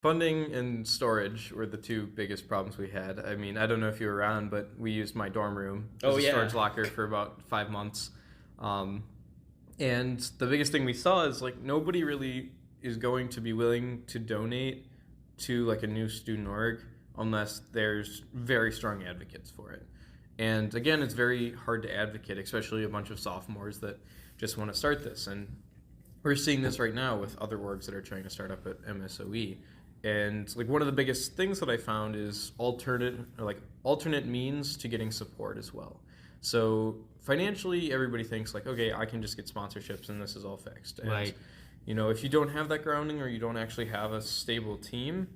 Funding and storage were the two biggest problems we had. I mean, I don't know if you were around, but we used my dorm room as Oh a yeah. storage locker for about 5 months. Um, and the biggest thing we saw is like nobody really is going to be willing to donate to like a new student org unless there's very strong advocates for it. And again, it's very hard to advocate, especially a bunch of sophomores that just want to start this. And we're seeing this right now with other orgs that are trying to start up at MSOE. And like one of the biggest things that I found is alternate means to getting support as well. So financially, everybody thinks like, okay, I can just get sponsorships and this is all fixed. And Right. if you don't have that grounding or you don't actually have a stable team,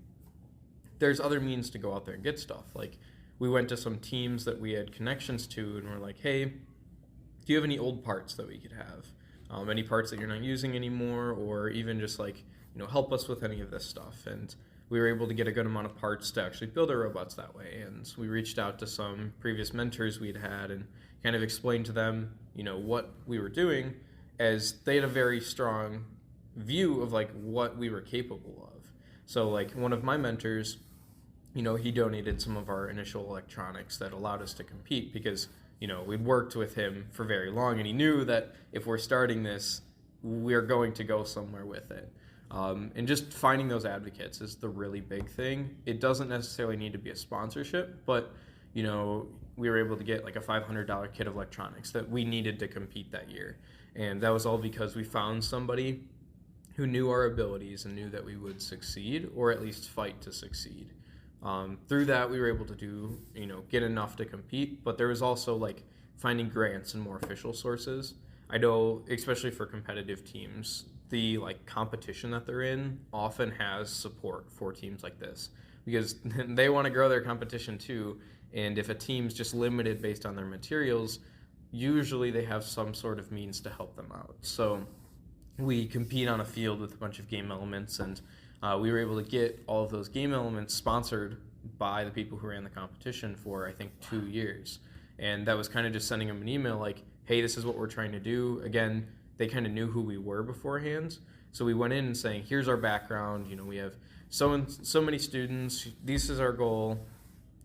there's other means to go out there and get stuff. Like we went to some teams that we had connections to and we're like, hey, do you have any old parts that we could have? Any parts that you're not using anymore, or even just like, help us with any of this stuff. And we were able to get a good amount of parts to actually build our robots that way. And we reached out to some previous mentors we'd had and kind of explained to them, what we were doing, as they had a very strong view of like what we were capable of. So like one of my mentors, he donated some of our initial electronics that allowed us to compete because, we'd worked with him for very long and he knew that if we're starting this, we're going to go somewhere with it. And just finding those advocates is the really big thing. It doesn't necessarily need to be a sponsorship, but, we were able to get like a $500 kit of electronics that we needed to compete that year. And that was all because we found somebody who knew our abilities and knew that we would succeed or at least fight to succeed. Through that, we were able to get enough to compete, but there was also like finding grants and more official sources. I know, especially for competitive teams, the like competition that they're in often has support for teams like this because they want to grow their competition too. And if a team's just limited based on their materials, usually they have some sort of means to help them out. So we compete on a field with a bunch of game elements, and we were able to get all of those game elements sponsored by the people who ran the competition for, I think, 2 years. And that was kind of just sending them an email like, hey, this is what we're trying to do. Again, they kind of knew who we were beforehand. So we went in and saying, here's our background. We have so many students. This is our goal.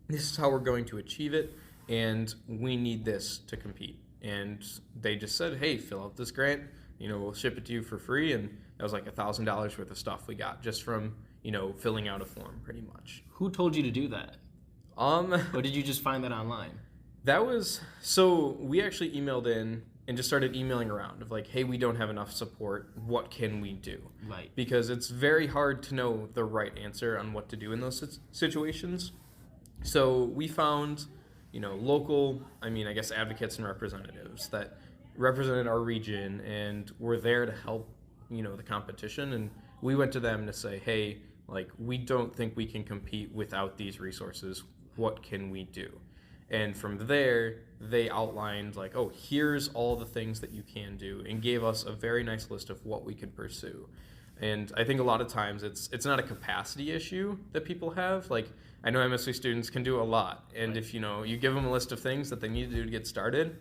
This is how we're going to achieve it. And we need this to compete. And they just said, hey, fill out this grant. We'll ship it to you for free. And that was like $1,000 worth of stuff we got just from, filling out a form pretty much. Who told you to do that? Or did you just find that online? So we actually emailed in and just started emailing around of like, hey, we don't have enough support. What can we do? Right. Because it's very hard to know the right answer on what to do in those situations. So we found, local, I guess advocates and representatives that represented our region and were there to help, the competition. And we went to them to say, hey, like, we don't think we can compete without these resources. What can we do? And from there, they outlined like, oh, here's all the things that you can do, and gave us a very nice list of what we could pursue. And I think a lot of times it's not a capacity issue that people have. Like, I know MSc students can do a lot, and Right. if you give them a list of things that they need to do to get started,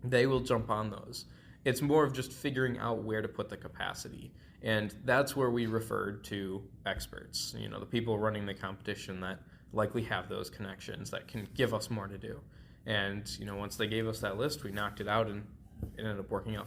they will jump on those. It's more of just figuring out where to put the capacity. And that's where we referred to experts, the people running the competition that likely have those connections that can give us more to do. And, once they gave us that list, we knocked it out and it ended up working out.